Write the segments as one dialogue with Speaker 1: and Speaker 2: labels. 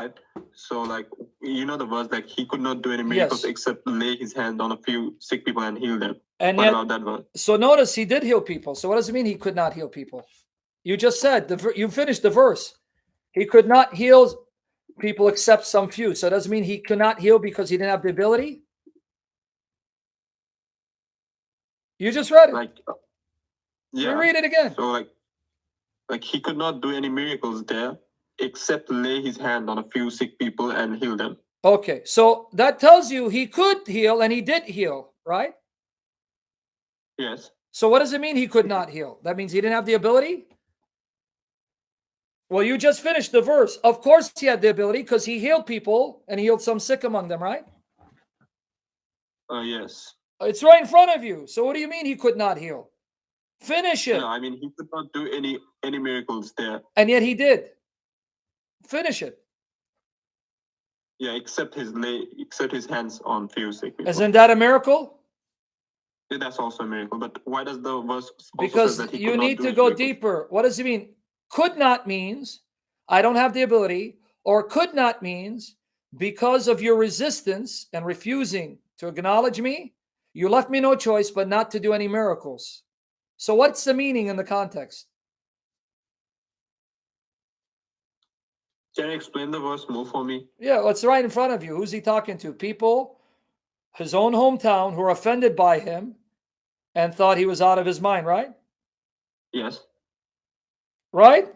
Speaker 1: 5. So like, you know the verse, like he could not do any miracles except lay his hand on a few sick people and heal them.
Speaker 2: And
Speaker 1: what
Speaker 2: yet,
Speaker 1: about that verse?
Speaker 2: So notice he did heal people. So what does it mean he could not heal people? You just said, you finished the verse. He could not heal people except some few. So it doesn't mean he could not heal because he didn't have the ability? You just read it.
Speaker 1: Like, yeah.
Speaker 2: Reread it again.
Speaker 1: So like he could not do any miracles there except lay his hand on a few sick people and heal them.
Speaker 2: Okay, so that tells you he could heal and he did heal, right?
Speaker 1: Yes.
Speaker 2: So what does it mean he could not heal? That means he didn't have the ability? Well, you just finished the verse. Of course he had the ability because he healed people and healed some sick among them, right?
Speaker 1: Yes.
Speaker 2: It's right in front of you. So what do you mean he could not heal? Finish it.
Speaker 1: No, I mean he could not do any miracles there.
Speaker 2: And yet he did. Finish it.
Speaker 1: Yeah, except his hands on few sick people.
Speaker 2: Isn't that a miracle?
Speaker 1: Yeah, that's also a miracle. But why does the verse also
Speaker 2: because
Speaker 1: says that he
Speaker 2: you
Speaker 1: could not
Speaker 2: need
Speaker 1: do
Speaker 2: to
Speaker 1: any
Speaker 2: go
Speaker 1: miracles?
Speaker 2: deeper. What does it mean? Could not means I don't have the ability, or could not means because of your resistance and refusing to acknowledge me, you left me no choice but not to do any miracles. So what's the meaning in the context?
Speaker 1: Can you explain the verse more for me?
Speaker 2: Yeah, well, it's right in front of you. Who's he talking to? People, his own hometown, who are offended by him and thought he was out of his mind, right?
Speaker 1: Yes.
Speaker 2: Right?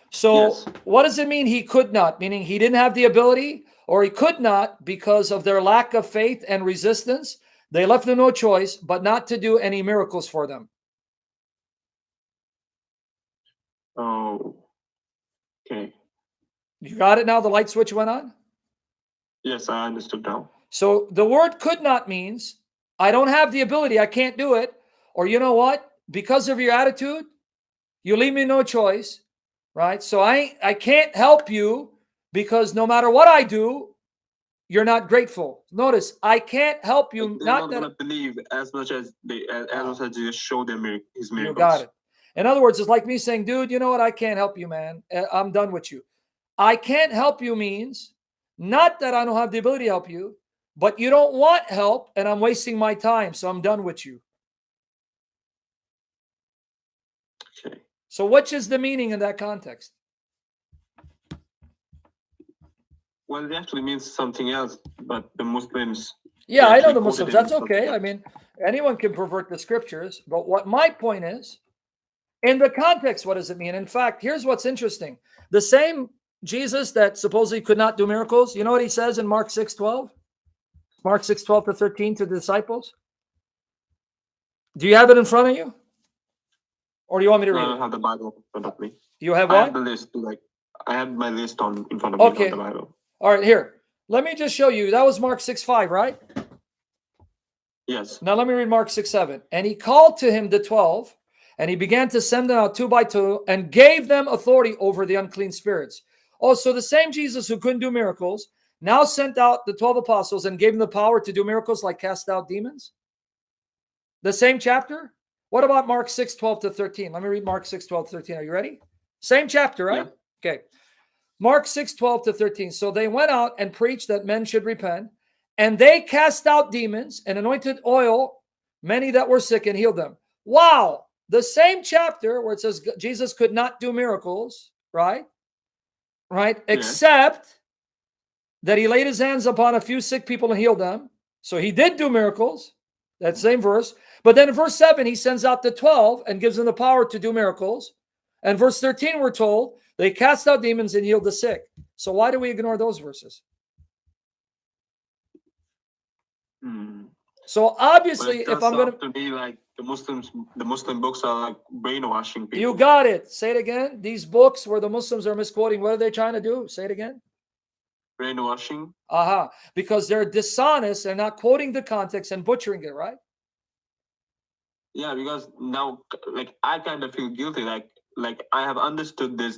Speaker 2: So
Speaker 1: Yes.
Speaker 2: what does it mean he could not? Meaning he didn't have the ability, or he could not because of their lack of faith and resistance. They left him no choice but not to do any miracles for them.
Speaker 1: Oh, okay.
Speaker 2: You got it now? The light switch went on?
Speaker 1: Yes, I understood now.
Speaker 2: So the word could not means I don't have the ability, I can't do it. Or you know what? Because of your attitude, you leave me no choice, right? So I can't help you because no matter what I do, you're not grateful. Notice, I can't help you.
Speaker 1: They're not going to believe as much as much as Jesus showed them his miracles.
Speaker 2: You got it. In other words, it's like me saying, dude, you know what? I can't help you, man. I'm done with you. I can't help you means not that I don't have the ability to help you, but you don't want help and I'm wasting my time, so I'm done with you.
Speaker 1: Okay.
Speaker 2: So which is the meaning in that context?
Speaker 1: Well, it actually means something else, but the Muslims...
Speaker 2: Yeah, I know the Muslims. That's okay. I mean, anyone can pervert the scriptures, but what my point is, in the context, what does it mean? In fact, here's what's interesting. The same Jesus that supposedly could not do miracles, you know what he says in Mark 6:12? Mark 6:12 to 13 to the disciples? Do you have it in front of you? Or do you want me to read it?
Speaker 1: I don't have the Bible in front of me.
Speaker 2: You have
Speaker 1: what?
Speaker 2: what?
Speaker 1: I have the list. I have my list in front of me,
Speaker 2: okay.
Speaker 1: not the Bible.
Speaker 2: All right, here. Let me just show you. That was Mark 6:5, right?
Speaker 1: Yes.
Speaker 2: Now let me read Mark 6:7. And he called to him the 12, and he began to send them out 2 by 2, and gave them authority over the unclean spirits. Oh, so the same Jesus who couldn't do miracles now sent out the 12 apostles and gave them the power to do miracles like cast out demons? The same chapter? What about Mark 6:12 to 13? Let me read Mark 6:12 to 13. Are you ready? Same chapter, right? Yeah. Okay. Mark 6:12 to 13. So they went out and preached that men should repent, and they cast out demons and anointed oil many that were sick and healed them. Wow. The same chapter where it says Jesus could not do miracles, right? Right? Yeah. Except that he laid his hands upon a few sick people and healed them. So he did do miracles. That same verse. But then in verse 7, he sends out the 12 and gives them the power to do miracles. And verse 13, we're told they cast out demons and healed the sick. So why do we ignore those verses? So obviously, if I'm going
Speaker 1: to be like the Muslim books are like brainwashing people.
Speaker 2: You got it. Say it again. These books where the Muslims are misquoting, what are they trying to do? Say it again.
Speaker 1: Brainwashing.
Speaker 2: Aha. Because they're dishonest. They're not quoting the context and butchering it, right?
Speaker 1: Yeah, because now, like, I kind of feel guilty. Like I have understood this